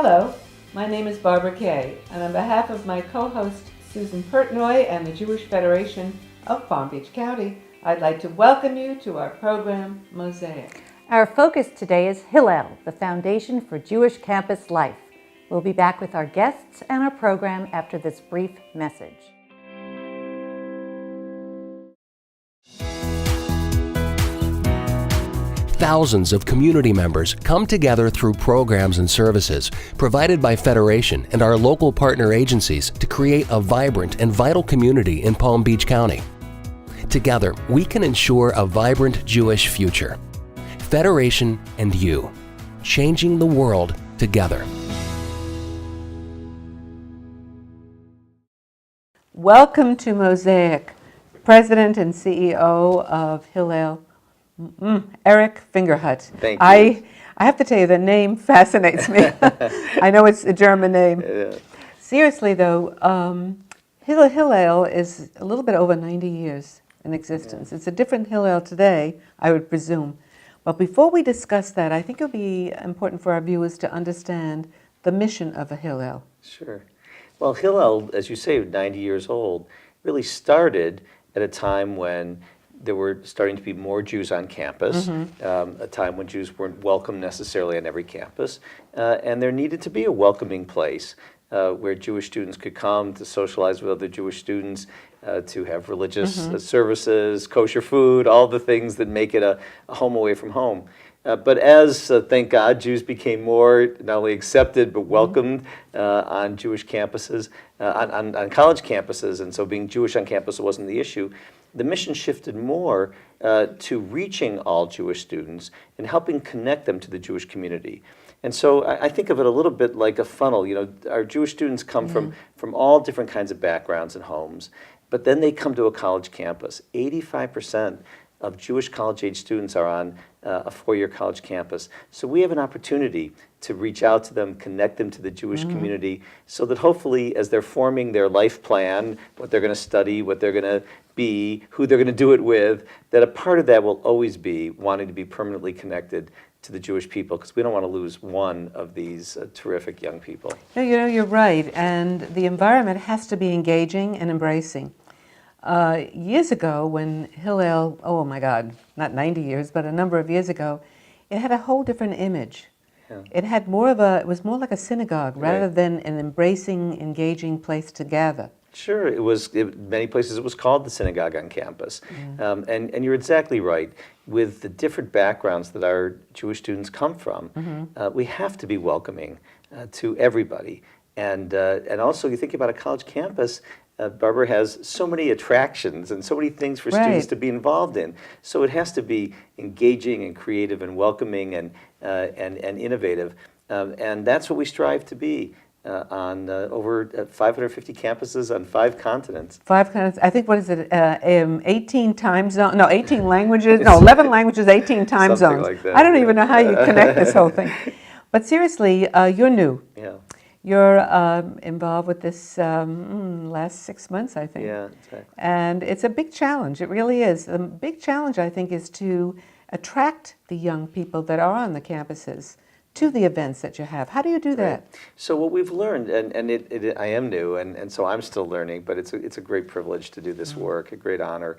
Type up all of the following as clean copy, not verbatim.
Hello, my name is Barbara Kay, and on behalf of my co-host Susan Pertnoy and the Jewish Federation of Palm Beach County, I'd like to welcome you to our program, Mosaic. Our focus today is Hillel, the Foundation for Jewish Campus Life. We'll be back with our guests and our program after this brief message. Thousands of community members come together through programs and services provided by Federation and our local partner agencies to create a vibrant and vital community in Palm Beach County. Together, we can ensure a vibrant Jewish future. Federation and you, changing the world together. Welcome to Mosaic, President and CEO of Hillel, Eric Fingerhut. Thank you. I have to tell you, the name fascinates me. I know it's a German name. Yeah. Seriously, though, Hillel is a little bit over 90 years in existence. Yeah. It's a different Hillel today, I would presume. But before we discuss that, I think it would be important for our viewers to understand the mission of a Hillel. Sure. Well, Hillel, as you say, 90 years old, really started at a time when there were starting to be more Jews on campus, a time when Jews weren't welcome necessarily on every campus, and there needed to be a welcoming place where Jewish students could come to socialize with other Jewish students, to have religious services, kosher food, all the things that make it a home away from home. But as, thank God, Jews became more not only accepted but welcomed on Jewish campuses, on college campuses, and so being Jewish on campus wasn't the issue, the mission shifted more to reaching all Jewish students and helping connect them to the Jewish community. And so I think of it a little bit like a funnel. You know, our Jewish students come from all different kinds of backgrounds and homes, but then they come to a college campus. 85% of Jewish college-age students are on a four-year college campus. So we have an opportunity to reach out to them, connect them to the Jewish community, so that hopefully as they're forming their life plan, what they're going to study, what they're going to be, who they're going to do it with, that a part of that will always be wanting to be permanently connected to the Jewish people, because we don't want to lose one of these terrific young people. No, you know, you're right, and the environment has to be engaging and embracing. Years ago, when Hillel, oh my God, not 90 years, but a number of years ago, it had a whole different image. Yeah. It was more like a synagogue rather than an embracing, engaging place to gather. Sure, many places it was called the synagogue on campus. And you're exactly right. With the different backgrounds that our Jewish students come from, we have to be welcoming to everybody. And also, you think about a college campus, Barbara has so many attractions and so many things for students to be involved in. So it has to be engaging and creative and welcoming and innovative. And that's what we strive to be on over 550 campuses on 5 continents. 5 continents. I think, what is it, 18 time zones? No, 18 languages. No, 11 languages, 18 time zones. Like that. I don't even know how you connect this whole thing. But seriously, you're new. Yeah. You're involved with this last 6 months, I think. Yeah, exactly. And it's a big challenge. It really is. The big challenge, I think, is to attract the young people that are on the campuses to the events that you have. How do you do that? So what we've learned, and I am new, and so I'm still learning, but it's a great privilege to do this work, a great honor.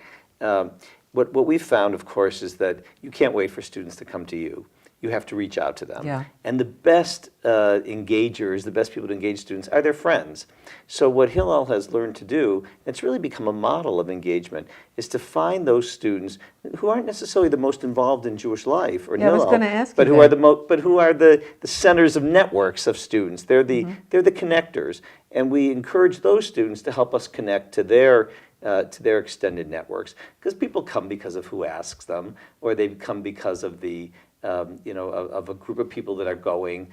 What we've found, of course, is that you can't wait for students to come to you. You have to reach out to them. Yeah. And the best engagers, the best people to engage students are their friends. So what Hillel has learned to do, it's really become a model of engagement, is to find those students who aren't necessarily the most involved in Jewish life or Hillel, I was going to ask but you who that. but who are the centers of networks of students. They're the connectors, and we encourage those students to help us connect to their extended networks, because people come because of who asks them, or they come because of the of a group of people that are going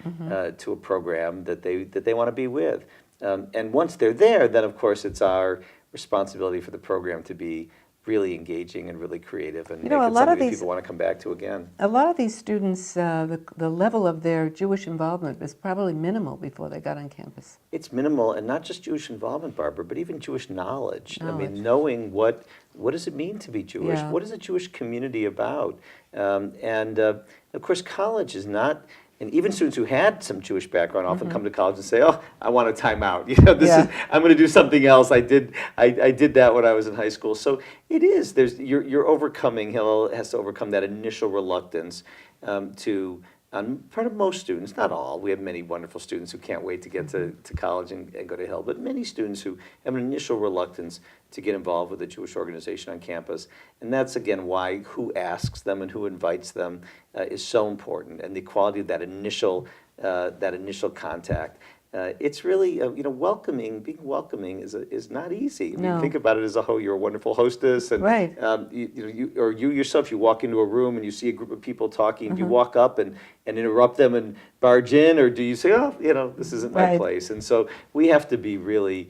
to a program that they want to be with. And once they're there, then of course it's our responsibility for the program to be really engaging and really creative, and make it something that people want to come back to again. A lot of these students, the level of their Jewish involvement is probably minimal before they got on campus. It's minimal, and not just Jewish involvement, Barbara, but even Jewish knowledge. I mean, knowing what does it mean to be Jewish? Yeah. What is a Jewish community about? And of course, college is not And even students who had some Jewish background often Mm-hmm. come to college and say, "Oh, I want a timeout. This Yeah. is I'm going to do something else. I did that when I was in high school." So it is. You're overcoming. Hillel has to overcome that initial reluctance to. On part of most students, not all, we have many wonderful students who can't wait to get to college and go to Hill, but many students who have an initial reluctance to get involved with a Jewish organization on campus. And that's, again, why who asks them and who invites them is so important, and the quality of that initial contact. It's really, welcoming. Being welcoming is not easy. I mean, No. think about it as a whole. You're a wonderful hostess, and Right. you yourself. You walk into a room and you see a group of people talking. Do you walk up and interrupt them and barge in, or do you say, "Oh, this isn't my Right. place"? And so we have to be really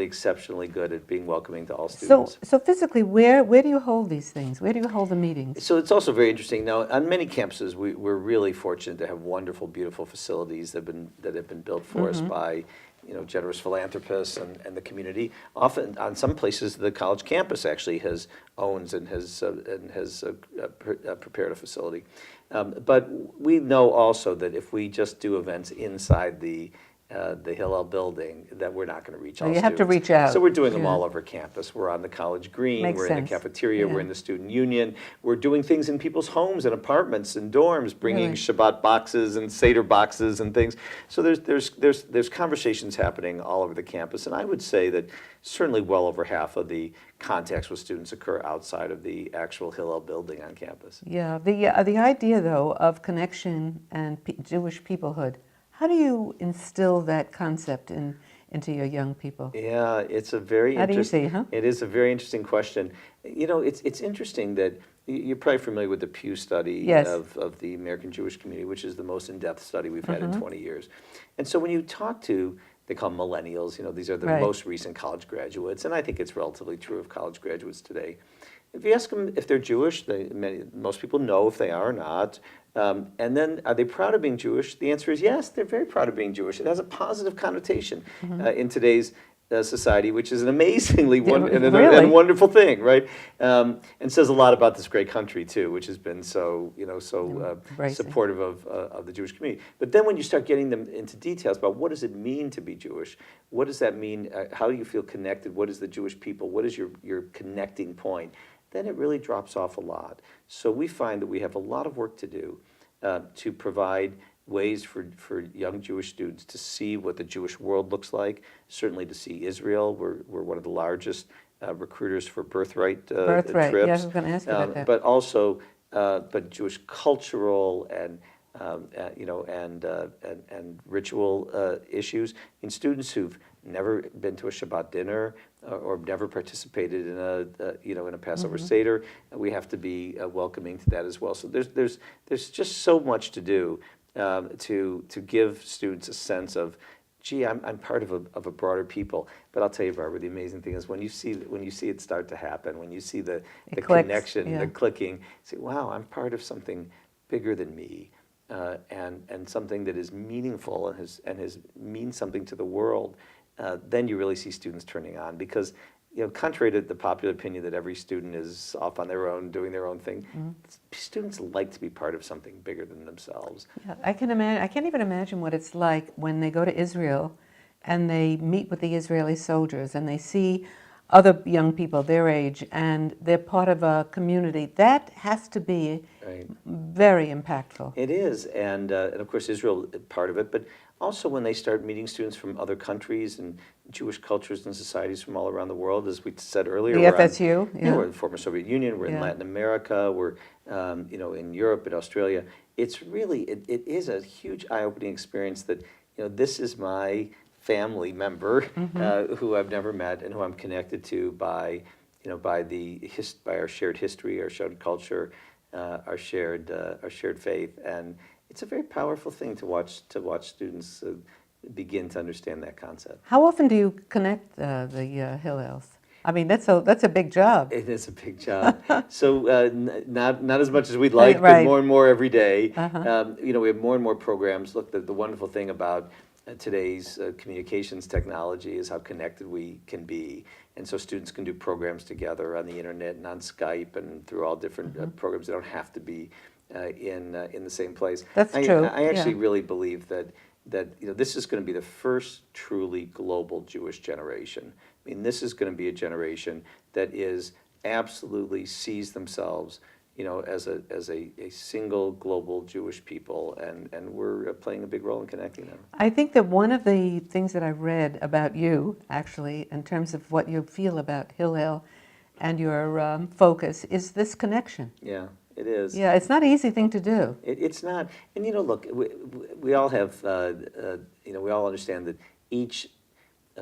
exceptionally good at being welcoming to all So, students. so physically, where do you hold these things? Where do you hold the meetings? So it's also very interesting. Now, on many campuses, we're really fortunate to have wonderful, beautiful facilities that have been built for us by generous philanthropists and the community. Often, on some places, the college campus actually owns and has prepared a facility. But we know also that if we just do events inside the Hillel building, that we're not going to reach all you students. have to reach out. So we're doing them Yeah. all over campus. We're on the college green, Makes we're in the sense. cafeteria, Yeah. we're in the student union. We're doing things in people's homes and apartments and dorms, bringing Really? Shabbat boxes and Seder boxes and things. So there's conversations happening all over the campus, and I would say that certainly well over half of the contacts with students occur outside of the actual Hillel building on campus. Yeah, the idea though of connection and Jewish peoplehood. How do you instill that concept into your young people? Yeah, it's a very How do you interesting. see, huh? It is a very interesting question. It's interesting that you're probably familiar with the Pew study Yes. of the American Jewish community, which is the most in-depth study we've had Mm-hmm. in 20 years. And so when you talk to, they call them millennials, these are the Right. most recent college graduates, and I think it's relatively true of college graduates today. If you ask them if they're Jewish, most people know if they are or not. And then, are they proud of being Jewish? The answer is yes, they're very proud of being Jewish. It has a positive connotation in today's society, which is an amazingly Really? and wonderful thing, right? And says a lot about this great country too, which has been so Embracing. supportive of the Jewish community. But then when you start getting them into details about what does it mean to be Jewish, what does that mean? How do you feel connected? What is the Jewish people? What is your connecting point? Then it really drops off a lot. So we find that we have a lot of work to do to provide ways for young Jewish students to see what the Jewish world looks like, certainly to see Israel. We're one of the largest recruiters for Birthright Birthright, trips. yeah, I was gonna ask you about that. But also, Jewish cultural and ritual issues in students who've never been to a Shabbat dinner or never participated in a Passover Seder. We have to be welcoming to that as well. So there's just so much to do to give students a sense of, gee, I'm part of a broader people. But I'll tell you, Barbara, the amazing thing is when you see it start to happen, when you see the clicks, connection, yeah. the clicking, you say, wow, I'm part of something bigger than me, and something that is meaningful and means something to the world. Then you really see students turning on, because contrary to the popular opinion that every student is off on their own doing their own thing, students like to be part of something bigger than themselves. Yeah, I can't even imagine what it's like when they go to Israel and they meet with the Israeli soldiers and they see other young people their age and they're part of a community. That has to be Right. very impactful. It is, and of course Israel is part of it, but also when they start meeting students from other countries and Jewish cultures and societies from all around the world, as we said earlier. The we're on- FSU, yeah. We're in the former Soviet Union, we're in Yeah. Latin America, we're in Europe, in Australia. It's really, it is a huge eye-opening experience that, this is my family member who I've never met and who I'm connected to by our shared history, our shared culture, our shared faith, and it's a very powerful thing to watch students begin to understand that concept. How often do you connect the Hillels? I mean, that's a big job. It is a big job. So not as much as we'd like, Right. but more and more every day. Uh-huh. We have more and more programs. Look, the wonderful thing about today's communications technology is how connected we can be. And so students can do programs together on the internet and on Skype and through all different programs. They don't have to be in the same place. That's true, I actually yeah. really believe that this is going to be the first truly global Jewish generation. I mean, this is going to be a generation that is absolutely sees themselves, as a single global Jewish people, and we're playing a big role in connecting them. I think that one of the things that I read about you, actually, in terms of what you feel about Hillel and your focus, is this connection. Yeah, it is. Yeah, it's not an easy thing to do. It's not, and look, we all have, we all understand that each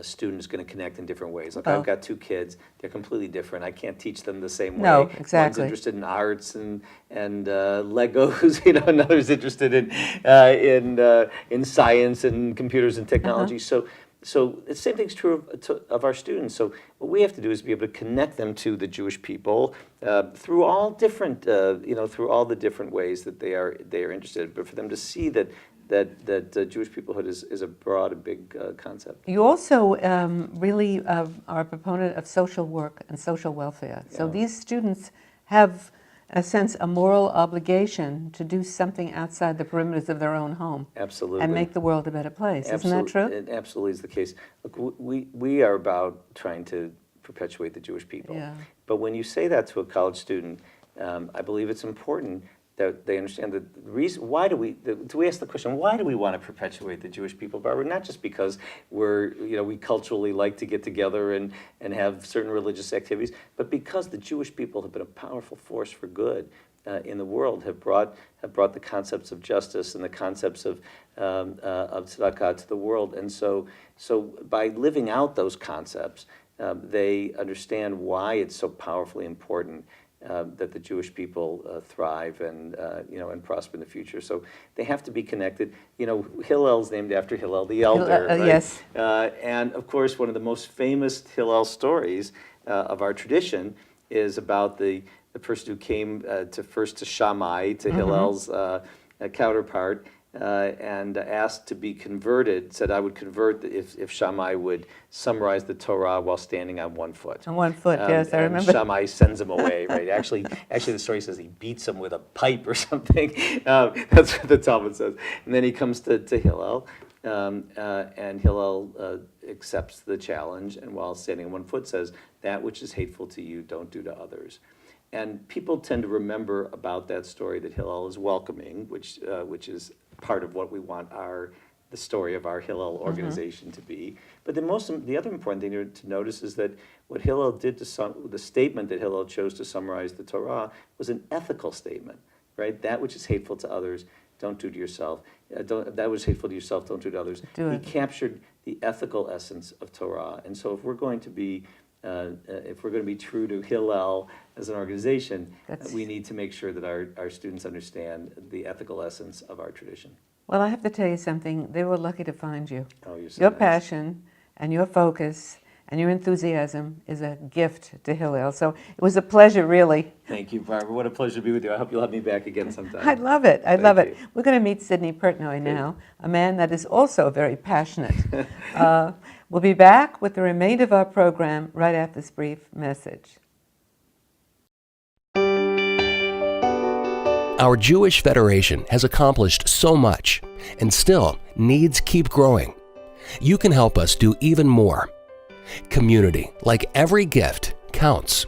student is going to connect in different ways. Like Oh. I've got two kids; they're completely different. I can't teach them the same way. No, exactly. One's interested in arts and Legos, another's interested in science and computers and technology. So the same thing's true of our students. So what we have to do is be able to connect them to the Jewish people through all different, through all the different ways that they are interested. But for them to see that Jewish peoplehood is a broad and big concept. You also really are a proponent of social work and social welfare. So Yeah. these students have, in a sense, a moral obligation to do something outside the perimeters of their own home. Absolutely. And make the world a better place. Isn't that true? It absolutely is the case. Look, we are about trying to perpetuate the Jewish people. Yeah. But when you say that to a college student, I believe it's important that they understand the reason. Why do we ask the question? Why do we want to perpetuate the Jewish people, Barbara? Not just because we culturally like to get together and have certain religious activities, but because the Jewish people have been a powerful force for good in the world, have brought the concepts of justice and the concepts of tzedakah to the world, and so by living out those concepts, they understand why it's so powerfully important that the Jewish people thrive and prosper in the future. So they have to be connected. Hillel's named after Hillel the Elder, right? Yes. And of course, one of the most famous Hillel stories of our tradition is about the person who came first to Shammai, to Hillel's counterpart, and asked to be converted, said, I would convert if Shammai would summarize the Torah while standing on one foot. On one foot, yes, I and remember. Shammai sends him away, right? Actually, the story says he beats him with a pipe or something. That's what the Talmud says. And then he comes to Hillel, and Hillel accepts the challenge, and while standing on one foot says, that which is hateful to you, don't do to others. And people tend to remember about that story that Hillel is welcoming, which is part of what we want the story of our Hillel organization to be. But the other important thing to notice is that what Hillel did the statement that Hillel chose to summarize the Torah was an ethical statement, right? That which is hateful to others, don't do to yourself. That which is hateful to yourself, don't do to others. He captured the ethical essence of Torah. And so if we're going to be true to Hillel as an organization, we need to make sure that our students understand the ethical essence of our tradition. Well, I have to tell you something. They were lucky to find you. Oh, you're so Your nice. passion and your focus and your enthusiasm is a gift to Hillel. So it was a pleasure, really. Thank you, Barbara. What a pleasure to be with you. I hope you'll have me back again sometime. I love it. I Thank love it. you. We're going to meet Sidney Portnoy now, a man that is also very passionate. We'll be back with the remainder of our program right after this brief message. Our Jewish Federation has accomplished so much, and still, needs keep growing. You can help us do even more. Community, like every gift, counts.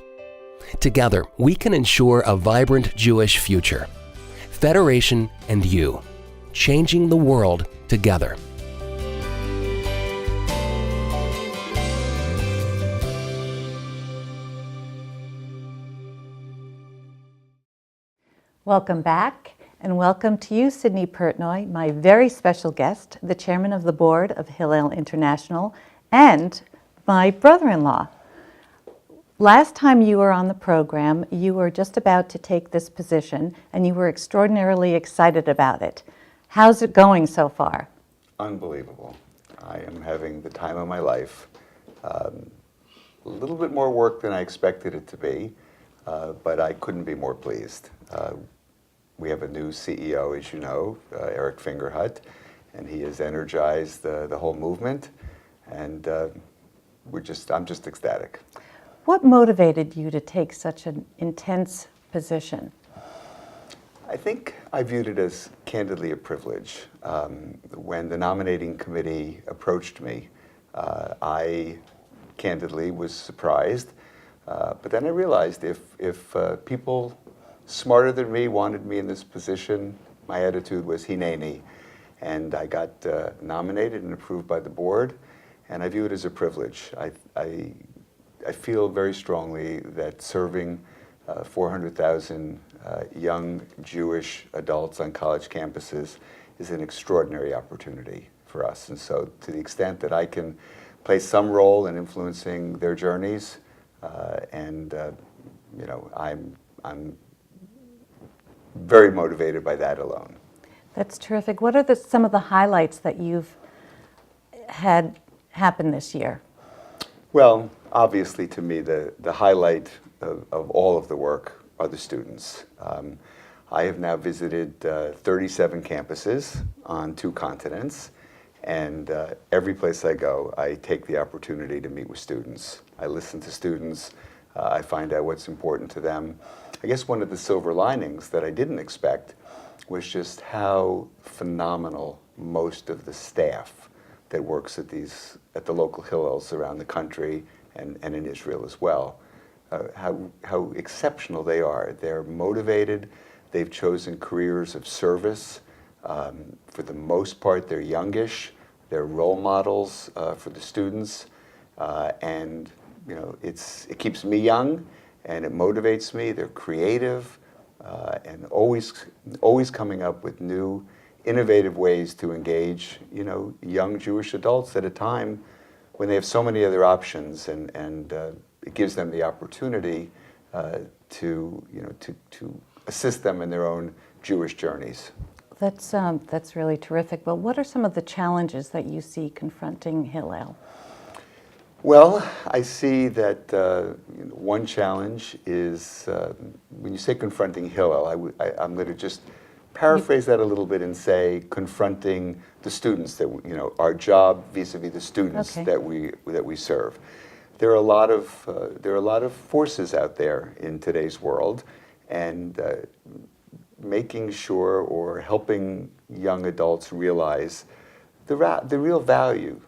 Together, we can ensure a vibrant Jewish future. Federation and you, changing the world together. Welcome back, and welcome to you, Sidney Portnoy, my very special guest, the chairman of the board of Hillel International, and my brother-in-law. Last time you were on the program, you were just about to take this position, and you were extraordinarily excited about it. How's it going so far? Unbelievable. I am having the time of my life. A little bit more work than I expected it to be, but I couldn't be more pleased. We have a new CEO, as you know, Eric Fingerhut, and he has energized the whole movement, and I'm just ecstatic. What motivated you to take such an intense position? I think I viewed it as candidly a privilege. When the nominating committee approached me, I candidly was surprised, but then I realized if people smarter than me wanted me in this position, my attitude was hineni, and I got nominated and approved by the board, and I view it as a privilege. I feel very strongly that serving 400,000 young Jewish adults on college campuses is an extraordinary opportunity for us. And so to the extent that I can play some role in influencing their journeys, you know, I'm very motivated by that alone. That's terrific. What are some of the highlights that you've had happen this year? Well, obviously to me, the highlight of all of the work are the students. I have now visited 37 campuses on 2 continents, and every place I go, I take the opportunity to meet with students. I listen to students, I find out what's important to them. I guess one of the silver linings that I didn't expect was just how phenomenal most of the staff that works at the local Hillels around the country and in Israel as well, how exceptional they are. They're motivated. They've chosen careers of service. For the most part, they're youngish. They're role models for the students, and you know, it keeps me young, and it motivates me. They're creative, and always coming up with new, innovative ways to engage, you know, young Jewish adults at a time when they have so many other options, and it gives them the opportunity to assist them in their own Jewish journees. That's really terrific. But what are some of the challenges that you see confronting Hillel? Well, I see that one challenge is when you say confronting Hillel, I'm going to just paraphrase that a little bit and say confronting the students that our job vis-a-vis the students Okay. that we serve. There are a lot of forces out there in today's world, and making sure or helping young adults realize the real value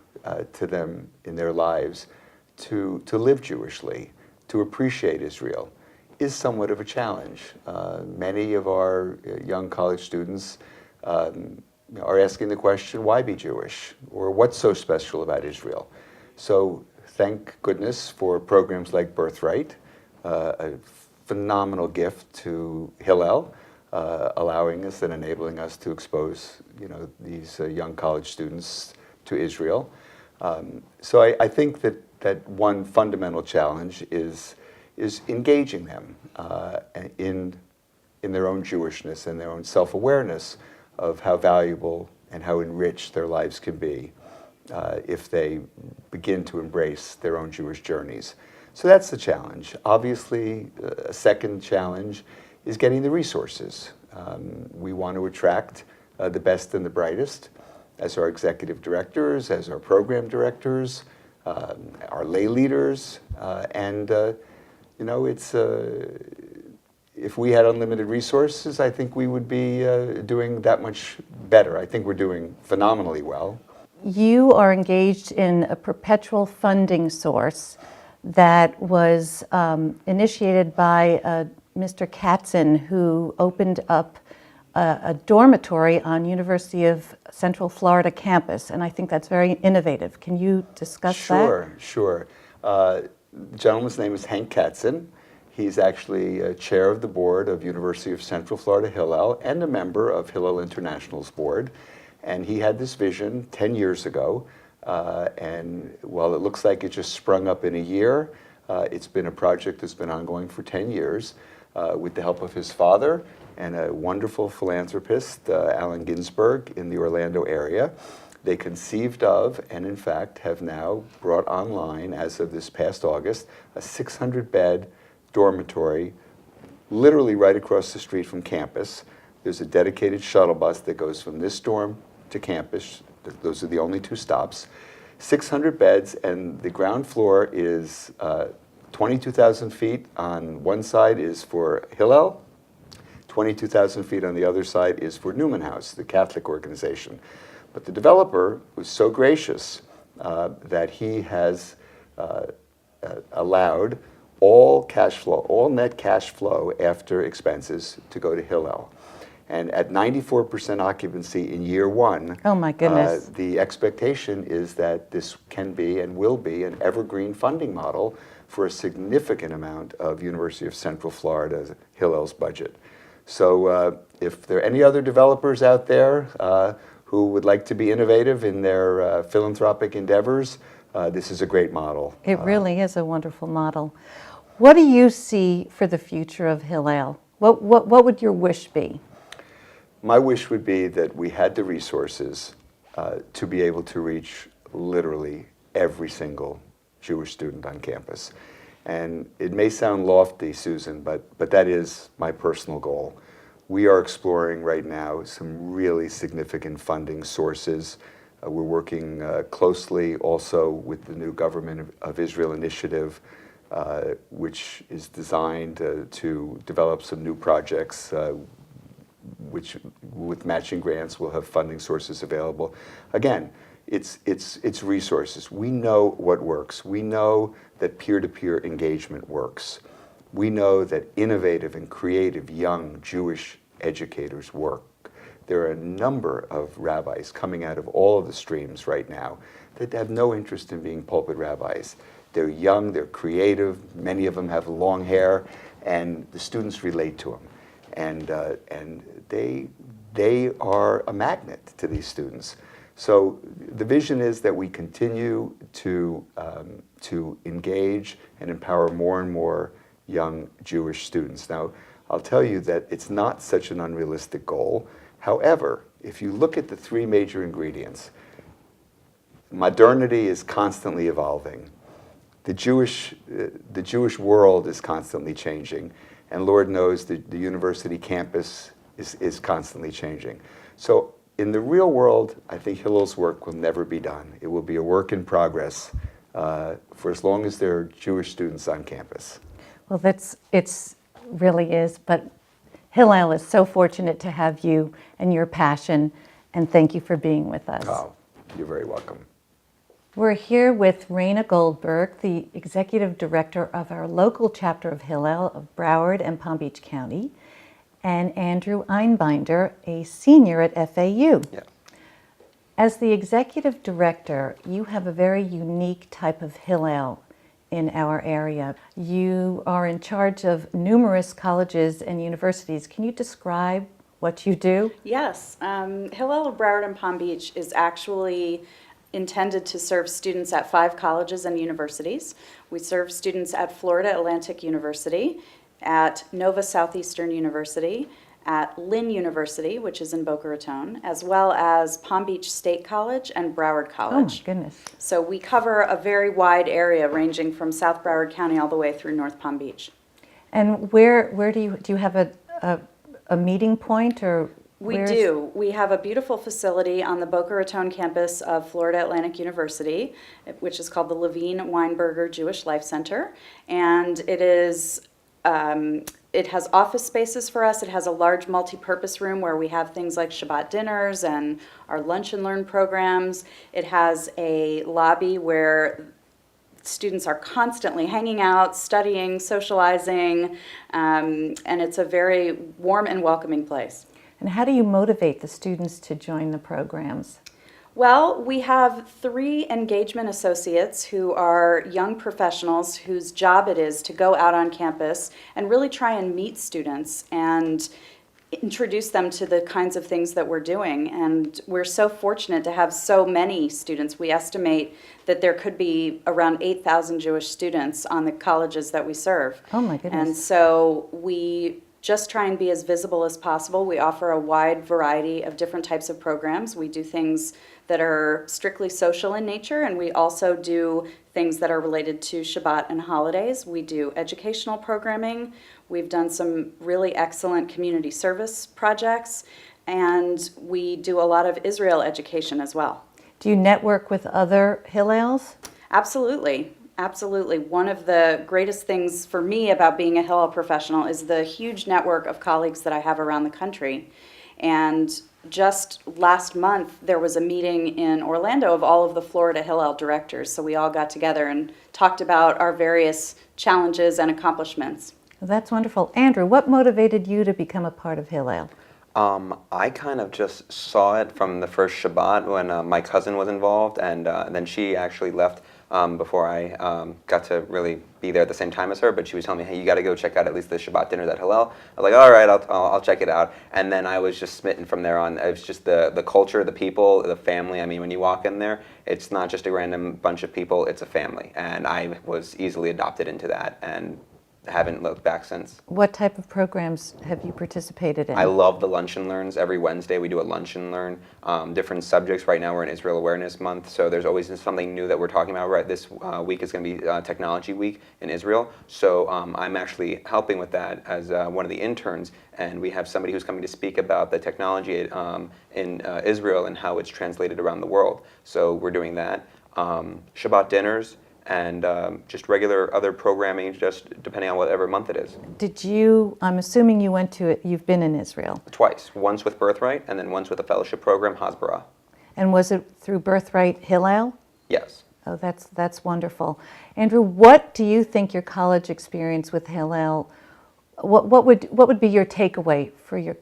to them in their lives to live Jewishly, to appreciate Israel, is somewhat of a challenge. Many of our young college students are asking the question, why be Jewish? Or what's so special about Israel? So thank goodness for programs like Birthright, a phenomenal gift to Hillel, allowing us and enabling us to expose these young college students to Israel. So I think that one fundamental challenge is engaging them in their own Jewishness and their own self-awareness of how valuable and how enriched their lives can be if they begin to embrace their own Jewish journeys. So that's the challenge. Obviously, a second challenge is getting the resources. We want to attract the best and the brightest as our executive directors, as our program directors, our lay leaders, and it's if we had unlimited resources, I think we would be doing that much better. I think we're doing phenomenally well. You are engaged in a perpetual funding source that was initiated by Mr. Katzen, who opened up a dormitory on University of Central Florida campus, and I think that's very innovative. Can you discuss that? Sure. The gentleman's name is Hank Katzen. He's actually chair of the board of University of Central Florida Hillel and a member of Hillel International's board. And he had this vision 10 years ago, and while it looks like it just sprung up in a year, it's been a project that's been ongoing for 10 years with the help of his father and a wonderful philanthropist, Allen Ginsberg, in the Orlando area. They conceived of, and in fact have now brought online, as of this past August, a 600-bed dormitory literally right across the street from campus. There's a dedicated shuttle bus that goes from this dorm to campus. Those are the only 2 stops. 600 beds, and the ground floor is 22,000 feet on one side is for Hillel, 22,000 feet on the other side is for Newman House, the Catholic organization. But the developer was so gracious that he has allowed all cash flow, all net cash flow after expenses to go to Hillel. And at 94% occupancy in year one, Oh my goodness. the expectation is that this can be and will be an evergreen funding model for a significant amount of University of Central Florida Hillel's budget. So if there are any other developers out there who would like to be innovative in their philanthropic endeavors, this is a great model. It really is a wonderful model. What do you see for the future of Hillel? What would your wish be? My wish would be that we had the resources to be able to reach literally every single Jewish student on campus. And it may sound lofty, Susan, but that is my personal goal. We are exploring right now some really significant funding sources. We're working closely also with the new Government of Israel initiative, which is designed to develop some new projects which with matching grants will have funding sources available. Again, it's resources. We know what works. We know that peer-to-peer engagement works. We know that innovative and creative young Jewish educators work. There are a number of rabbis coming out of all of the streams right now that have no interest in being pulpit rabbis. They're young, they're creative, many of them have long hair, and the students relate to them. And they are a magnet to these students. So the vision is that we continue to engage and empower more and more young Jewish students. Now, I'll tell you that it's not such an unrealistic goal. However, if you look at the three major ingredients, modernity is constantly evolving. The Jewish world is constantly changing. And Lord knows the university campus is constantly changing. So in the real world, I think Hillel's work will never be done. It will be a work in progress for as long as there are Jewish students on campus. Well, it's really is, but Hillel is so fortunate to have you and your passion, and thank you for being with us. Oh, you're very welcome. We're here with Raina Goldberg, the Executive Director of our local chapter of Hillel of Broward and Palm Beach County, and Andrew Einbinder, a senior at FAU. Yeah. As the Executive Director, you have a very unique type of Hillel in our area. You are in charge of numerous colleges and universities. Can you describe what you do? Yes, Hillel of Broward and Palm Beach is actually intended to serve students at 5 colleges and universities. We serve students at Florida Atlantic University, at Nova Southeastern University, at Lynn University, which is in Boca Raton, as well as Palm Beach State College and Broward Oh my College. goodness. So we cover a very wide area ranging from South Broward County all the way through North Palm Beach. And where do you have a meeting point, or We where's- do. We have a beautiful facility on the Boca Raton campus of Florida Atlantic University, which is called the Levine Weinberger Jewish Life Center. And it has office spaces for us. It has a large multi-purpose room where we have things like Shabbat dinners and our lunch and learn programs. It has a lobby where students are constantly hanging out, studying, socializing, and it's a very warm and welcoming place. And how do you motivate the students to join the programs? Well, we have 3 engagement associates who are young professionals whose job it is to go out on campus and really try and meet students and introduce them to the kinds of things that we're doing. And we're so fortunate to have so many students. We estimate that there could be around 8,000 Jewish students on the colleges that we serve. Oh my goodness. And so we just try and be as visible as possible. We offer a wide variety of different types of programs. We do things that are strictly social in nature, and we also do things that are related to Shabbat and holidays. We do educational programming. We've done some really excellent community service projects, and we do a lot of Israel education as well. Do you network with other Hillels? Absolutely. Absolutely. One of the greatest things for me about being a Hillel professional is the huge network of colleagues that I have around the country. And just last month, there was a meeting in Orlando of all of the Florida Hillel directors. So we all got together and talked about our various challenges and accomplishments. That's wonderful. Andrew, what motivated you to become a part of Hillel? I kind of just saw it from the first Shabbat when my cousin was involved, and then she actually left before I got to really be there at the same time as her. But she was telling me, "Hey, you got to go check out at least the Shabbat dinners at Hillel." I was like, "All right, I'll check it out." And then I was just smitten from there on. It was just the culture, the people, the family. I mean, when you walk in there, it's not just a random bunch of people; it's a family, and I was easily adopted into that and haven't looked back since. What type of programs have you participated in? I love the Lunch and Learns. Every Wednesday we do a Lunch and Learn, different subjects. Right now we're in Israel Awareness Month, so there's always something new that we're talking about. Right, this week is going to be Technology Week in Israel, so I'm actually helping with that as one of the interns, and we have somebody who's coming to speak about the technology in Israel and how it's translated around the world. So we're doing that. Shabbat dinners, and just regular other programming, just depending on whatever month it is. I'm assuming you went to it, you've been in Israel. Twice, once with Birthright, and then once with a fellowship program, Hasbara. And was it through Birthright Hillel? Yes. Oh, that's wonderful. Andrew, what do you think your college experience with Hillel, what would be your takeaway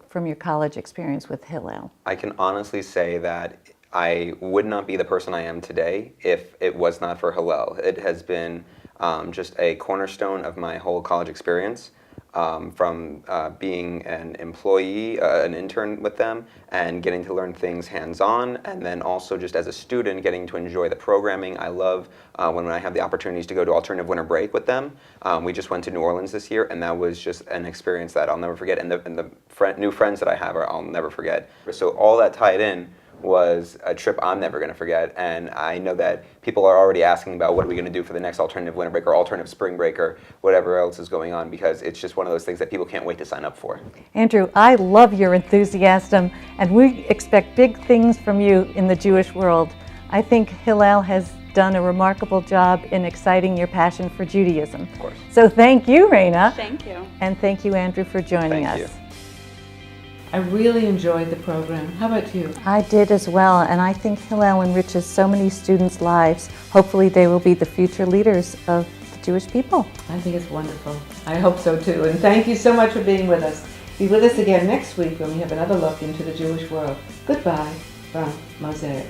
from your college experience with Hillel? I can honestly say that I would not be the person I am today if it was not for Hillel. It has been just a cornerstone of my whole college experience, from being an employee, an intern with them, and getting to learn things hands-on, and then also just as a student getting to enjoy the programming. I love when I have the opportunities to go to alternative winter break with them. We just went to New Orleans this year, and that was just an experience that I'll never forget, and the new friends that I have I'll never forget. So all that tied in was a trip I'm never going to forget, and I know that people are already asking about what are we going to do for the next alternative winter break or alternative spring break or whatever else is going on, because it's just one of those things that people can't wait to sign up for. Andrew, I love your enthusiasm, and we expect big things from you in the Jewish world. I think Hillel has done a remarkable job in exciting your passion for Judaism. Of course. So thank you, Raina. Thank you. And thank you, Andrew, for joining Thank us. you. I really enjoyed the program. How about you? I did as well, and I think Hillel enriches so many students' lives. Hopefully they will be the future leaders of the Jewish people. I think it's wonderful. I hope so too. And thank you so much for being with us. Be with us again next week when we have another look into the Jewish world. Goodbye from Mosaic.